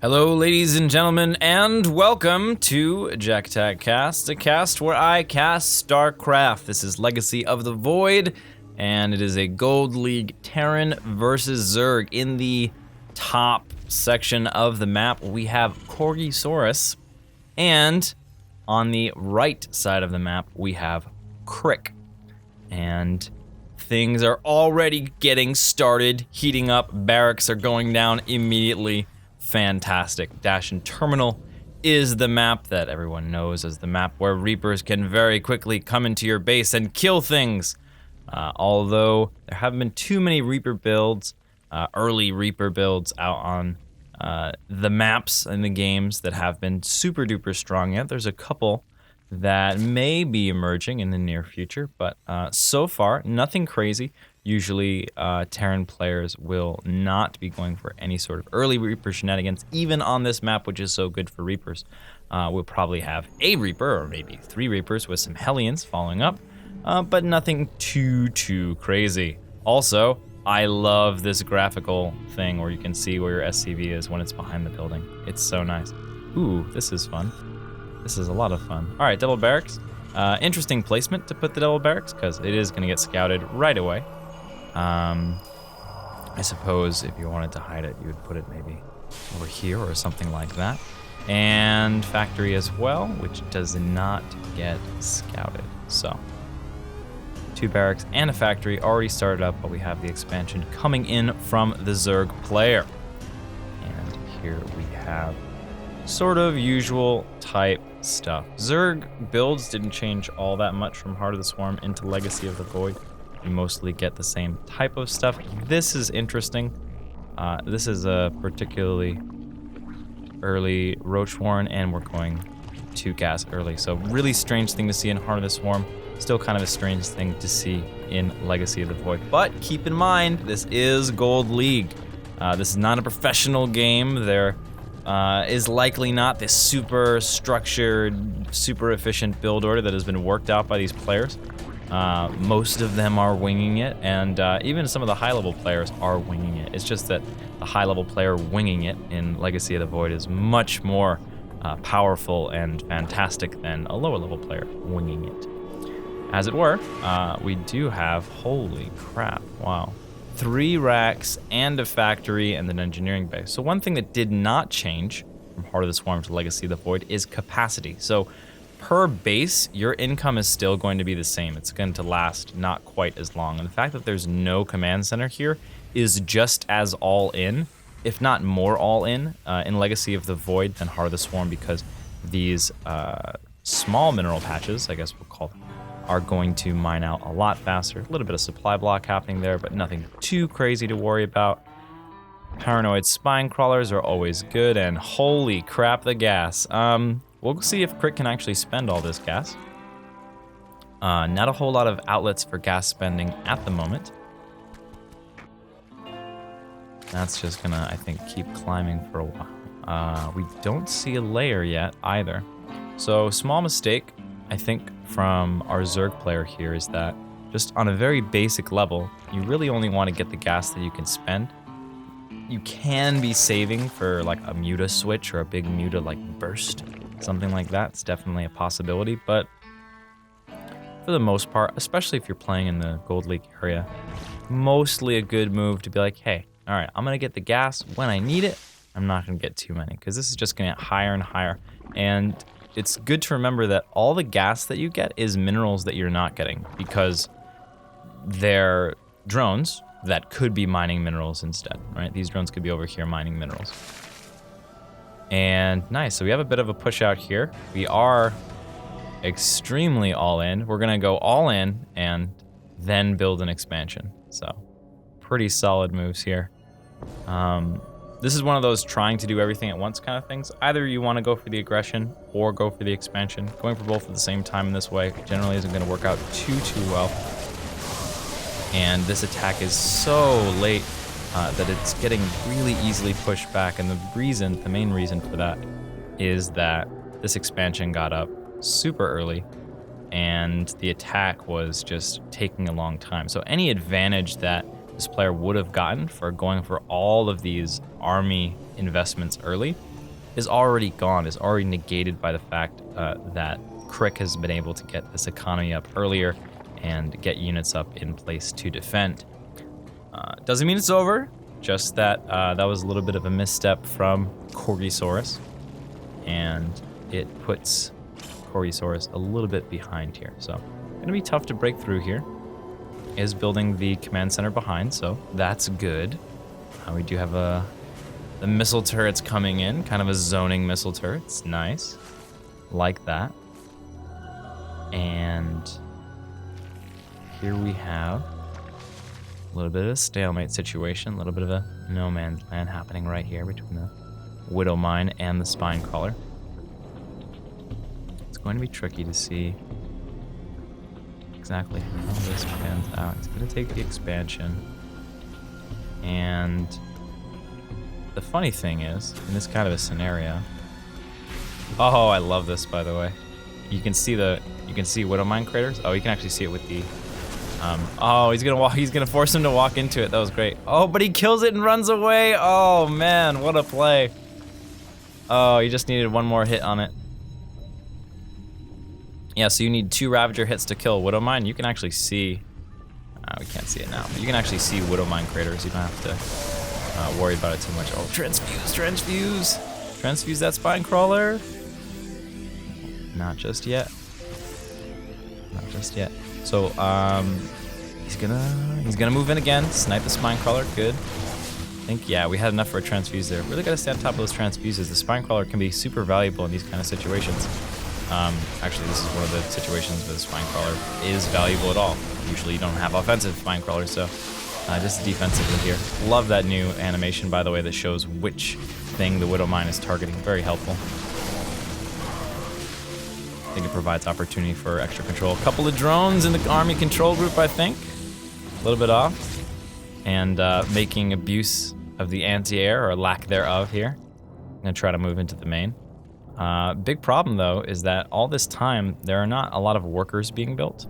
Hello, ladies and gentlemen, and welcome to JaKaTaK Cast, a cast where I cast StarCraft. This is Legacy of the Void, and it is a Gold League Terran versus Zerg. In the top section of the map, we have Corgisaurus, and on the right side of the map, we have Crick. And things are already getting started, heating up. Barracks are going down immediately. Fantastic. Dash and Terminal is the map that everyone knows as the map where Reapers can very quickly come into your base and kill things. Although there haven't been too many Reaper builds, early Reaper builds out on the maps and the games that have been super duper strong yet. There's a couple that may be emerging in the near future, but so far, nothing crazy. Usually, Terran players will not be going for any sort of early Reaper shenanigans, even on this map, which is so good for Reapers. We'll probably have a Reaper, or maybe 3 Reapers with some Hellions following up, but nothing too crazy. Also, I love this graphical thing where you can see where your SCV is when it's behind the building. It's so nice. Ooh, this is fun. This is a lot of fun. All right, double barracks. Interesting placement to put the double barracks because it is going to get scouted right away. I suppose if you wanted to hide it, you would put it maybe over here or something like that. And factory as well, which does not get scouted. So 2 barracks and a factory already started up, but we have the expansion coming in from the Zerg player. And here we have sort of usual type stuff. Zerg builds didn't change all that much from Heart of the Swarm into Legacy of the Void. You mostly get the same type of stuff. This is interesting. This is a particularly early Roach Warren, and we're going to gas early. So really strange thing to see in Heart of the Swarm. Still kind of a strange thing to see in Legacy of the Void. But keep in mind, this is Gold League. This is not a professional game. There is likely not this super structured, super efficient build order that has been worked out by these players. Most of them are winging it, and even some of the high-level players are winging it. It's just that the high-level player winging it in Legacy of the Void is much more powerful and fantastic than a lower-level player winging it. As it were, we do have, holy crap, wow, 3 racks and a factory and an engineering base. So one thing that did not change from Heart of the Swarm to Legacy of the Void is capacity. So per base, your income is still going to be the same. It's going to last not quite as long. And the fact that there's no command center here is just as all in, if not more all in Legacy of the Void than Heart of the Swarm, because these small mineral patches, I guess we'll call them, are going to mine out a lot faster. A little bit of supply block happening there, but nothing too crazy to worry about. Paranoid spine crawlers are always good, and holy crap, the gas. We'll see if Crick can actually spend all this gas. Not a whole lot of outlets for gas spending at the moment. That's just gonna, I think, keep climbing for a while. We don't see a layer yet either. So small mistake, I think, from our Zerg player here is that just on a very basic level, you really only want to get the gas that you can spend. You can be saving for like a muta switch or a big muta like burst. Something like that. It's definitely a possibility, but for the most part, especially if you're playing in the Gold League area, mostly a good move to be like, hey, all right, I'm going to get the gas when I need it. I'm not going to get too many because this is just going to get higher and higher. And it's good to remember that all the gas that you get is minerals that you're not getting because they're drones that could be mining minerals instead, right? These drones could be over here mining minerals. And nice, so we have a bit of a push out here. We are extremely all in. We're gonna go all in and then build an expansion. So pretty solid moves here. This is one of those trying to do everything at once kind of things. Either you wanna go for the aggression or go for the expansion. Going for both at the same time in this way generally isn't gonna work out too well. And this attack is so late that it's getting really easily pushed back, and the main reason for that is that this expansion got up super early and the attack was just taking a long time. So any advantage that this player would have gotten for going for all of these army investments early is already gone, is already negated by the fact that Crick has been able to get this economy up earlier and get units up in place to defend. Doesn't mean it's over, just that that was a little bit of a misstep from Corgisaurus, and it puts Corgisaurus a little bit behind here. So, gonna be tough to break through here. Is building the command center behind, so that's good. We do have the missile turrets coming in, kind of a zoning missile turrets. Nice, like that. And here we have a little bit of a stalemate situation, a little bit of a no man's land happening right here between the Widow Mine and the Spine Crawler. It's going to be tricky to see exactly how this pans out. It's going to take the expansion. And the funny thing is, in this kind of a scenario, oh, I love this, by the way. You can see Widow Mine craters. Oh, you can actually see it with the oh, he's gonna force him to walk into it. That was great. Oh, but he kills it and runs away. Oh man, what a play. Oh, you just needed one more hit on it. Yeah, so you need 2 Ravager hits to kill Widow Mine. You can actually see, we can't see it now, but you can actually see Widow Mine craters. You don't have to worry about it too much. Oh, transfuse that Spine Crawler. Not just yet. So, he's gonna move in again, snipe the Spine Crawler, good. I think, yeah, we had enough for a transfuse there. Really gotta stay on top of those transfuses. The Spine Crawler can be super valuable in these kind of situations. Actually, this is one of the situations where the Spine Crawler is valuable at all. Usually you don't have offensive Spine Crawlers, so just defensively here. Love that new animation, by the way, that shows which thing the Widow Mine is targeting. Very helpful. I think it provides opportunity for extra control. A couple of drones in the army control group, I think. A little bit off. And making abuse of the anti-air, or lack thereof here. I'm gonna try to move into the main. Big problem, though, is that all this time, there are not a lot of workers being built.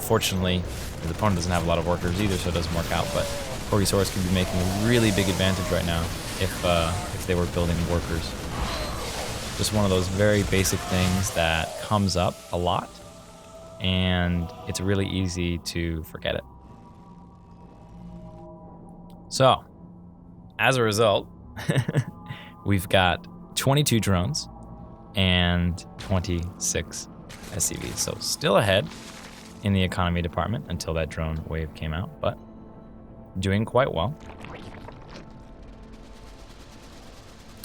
Fortunately, the opponent doesn't have a lot of workers either, so it doesn't work out, but Corgisaurus could be making a really big advantage right now if they were building workers. Just one of those very basic things that comes up a lot, and it's really easy to forget it. So, as a result, we've got 22 drones and 26 SCVs. So still ahead in the economy department until that drone wave came out, but doing quite well.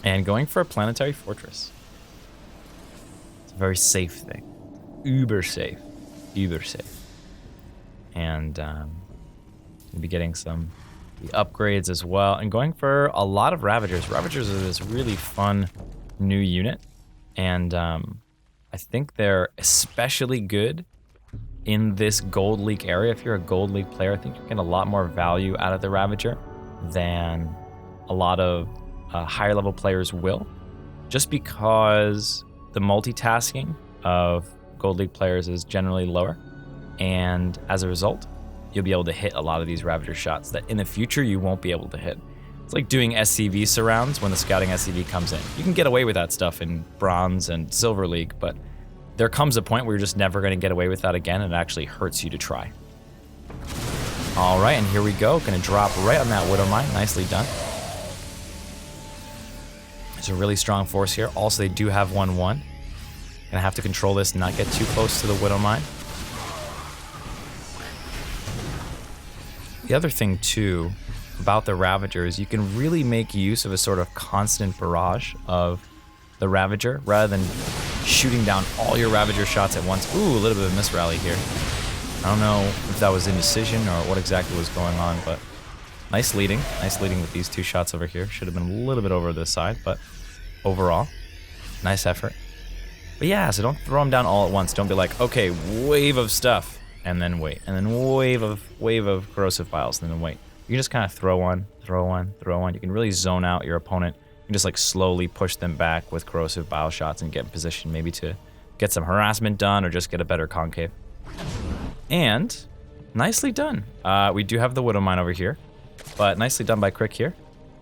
And going for a planetary fortress. It's a very safe thing. Uber safe. Uber safe. And we'll be getting some the upgrades as well, and going for a lot of Ravagers. Ravagers are this really fun new unit, and I think they're especially good in this Gold League area. If you're a Gold League player, I think you get a lot more value out of the Ravager than a lot of higher level players will, just because the multitasking of Gold League players is generally lower, and as a result, you'll be able to hit a lot of these Ravager shots that in the future you won't be able to hit. It's like doing SCV surrounds when the scouting SCV comes in. You can get away with that stuff in Bronze and Silver League, but there comes a point where you're just never going to get away with that again, and it actually hurts you to try. All right, and here we go. Going to drop right on that Widow Mine. Nicely done. There's a really strong force here. Also, they do have 1-1. Going to have to control this and not get too close to the Widow Mine. The other thing, too, about the Ravager is you can really make use of a sort of constant barrage of the Ravager rather than shooting down all your Ravager shots at once. Ooh, a little bit of a misrally here. I don't know if that was indecision or what exactly was going on, but nice leading. Nice leading with these 2 shots over here. Should have been a little bit over this side, but overall, nice effort. But yeah, so don't throw them down all at once. Don't be like, okay, wave of stuff, and then wait, and then wave of corrosive piles, and then wait. You can just kind of throw one. You can really zone out your opponent. You can just like slowly push them back with corrosive bile shots and get in position maybe to get some harassment done or just get a better concave. And nicely done. We do have the Widow Mine over here, but nicely done by Crick here.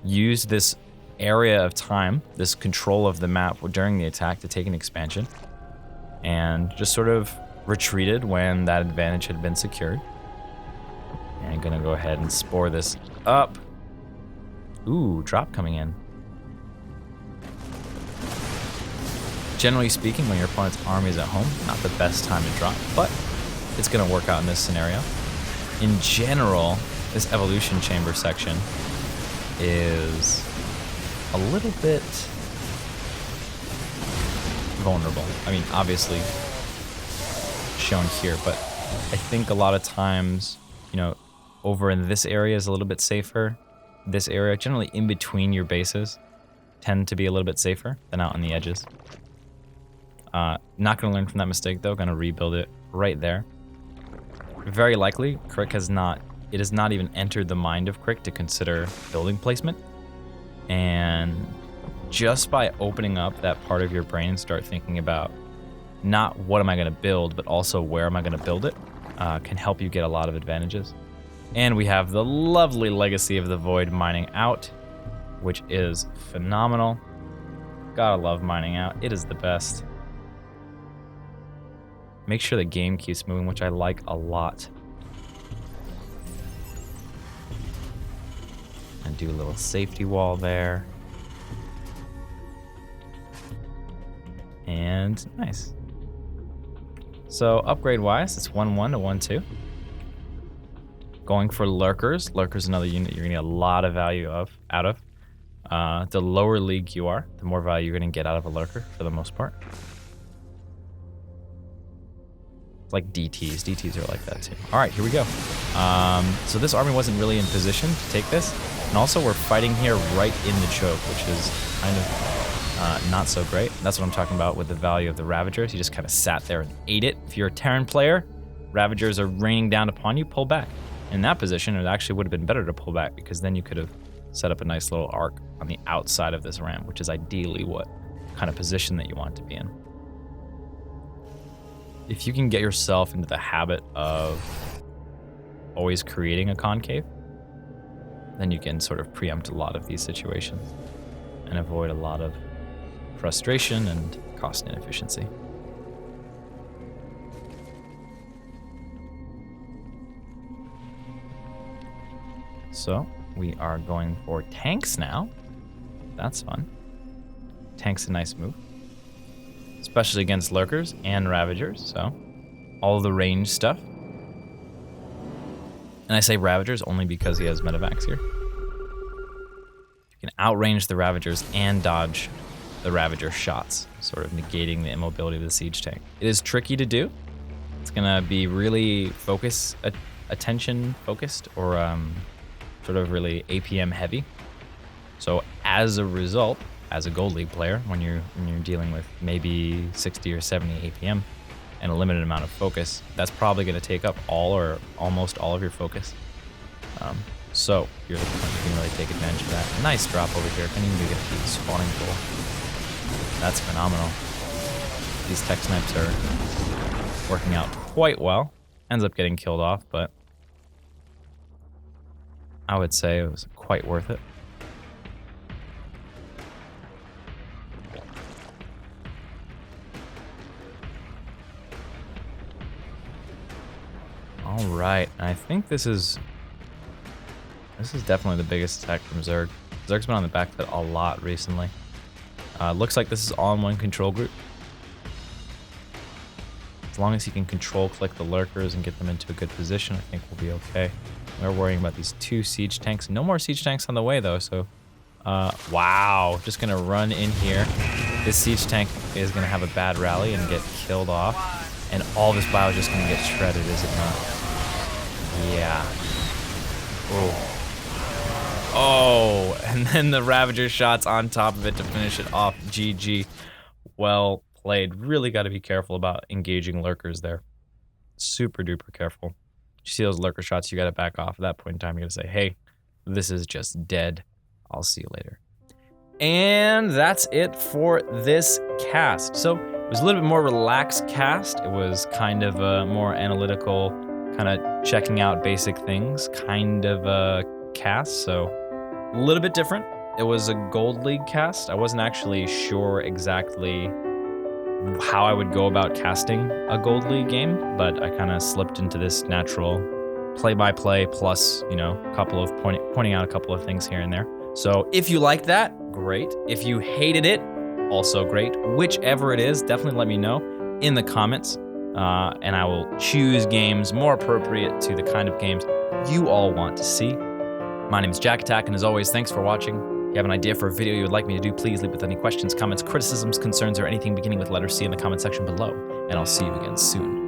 Use this area of time, this control of the map during the attack to take an expansion, and just sort of retreated when that advantage had been secured. And I'm gonna go ahead and spore this up. Ooh, drop coming in. Generally speaking, when your opponent's army is at home, not the best time to drop, but it's gonna work out in this scenario. In general, this evolution chamber section is a little bit vulnerable. I mean, obviously shown here, but I think a lot of times, you know, over in this area is a little bit safer. This area, generally in between your bases, tend to be a little bit safer than out on the edges. Not gonna learn from that mistake though, gonna rebuild it right there. Very likely, Crick has not even entered the mind of Crick to consider building placement. And just by opening up that part of your brain and start thinking about not what am I gonna build, but also where am I gonna build it, can help you get a lot of advantages. And we have the lovely legacy of the Void mining out, which is phenomenal. Gotta love mining out, it is the best. Make sure the game keeps moving, which I like a lot. And do a little safety wall there. And nice. So upgrade wise, it's 1-1 to 1-2. Going for lurkers. Lurkers, another unit you're gonna get a lot of value out of. The lower league you are, the more value you're gonna get out of a lurker for the most part. Like DTs. DTs are like that too. All right, here we go. So this army wasn't really in position to take this. And also we're fighting here right in the choke, which is kind of not so great. That's what I'm talking about with the value of the Ravagers. You just kind of sat there and ate it. If you're a Terran player, Ravagers are raining down upon you, pull back. In that position, it actually would have been better to pull back because then you could have set up a nice little arc on the outside of this ramp, which is ideally what kind of position that you want to be in. If you can get yourself into the habit of always creating a concave, then you can sort of preempt a lot of these situations and avoid a lot of frustration and cost inefficiency. So we are going for tanks now. That's fun. Tank's a nice move, especially against lurkers and ravagers, so all the range stuff. And I say ravagers only because he has medevacs here. You can outrange the ravagers and dodge the ravager shots, sort of negating the immobility of the siege tank. It is tricky to do. It's gonna be really attention focused, or sort of really APM heavy. So as a result, as a Gold League player, when you're dealing with maybe 60 or 70 APM and a limited amount of focus, that's probably going to take up all or almost all of your focus. So you're looking like you can really take advantage of that. Nice drop over here. Can even get the spawning pool. That's phenomenal. These tech snipes are working out quite well. Ends up getting killed off, but I would say it was quite worth it. All right, I think this is definitely the biggest attack from Zerg. Zerg's been on the back foot a lot recently. Looks like this is all in one control group. As long as he can control click the lurkers and get them into a good position, I think we'll be okay. We're worrying about these 2 siege tanks. No more siege tanks on the way though, so wow, just gonna run in here. This siege tank is gonna have a bad rally and get killed off, and all this bio is just gonna get shredded, is it not? Yeah. Oh, and then the Ravager shots on top of it to finish it off. GG. Well played. Really got to be careful about engaging lurkers there. Super duper careful. You see those lurker shots, you got to back off. At that point in time, you got to say, hey, this is just dead. I'll see you later. And that's it for this cast. So it was a little bit more relaxed cast. It was kind of a more analytical, kind of checking out basic things kind of a cast. So a little bit different. it was a Gold League cast. I wasn't actually sure exactly how I would go about casting a Gold League game, but I kind of slipped into this natural play-by-play plus, you know, a couple of pointing out a couple of things here and there. So if you like that, great. If you hated it, also great. Whichever it is, definitely let me know in the comments, and I will choose games more appropriate to the kind of games you all want to see. My name is JaKaTaK, and as always, thanks for watching. If you have an idea for a video you would like me to do, please leave with any questions, comments, criticisms, concerns, or anything beginning with letter C in the comment section below, and I'll see you again soon.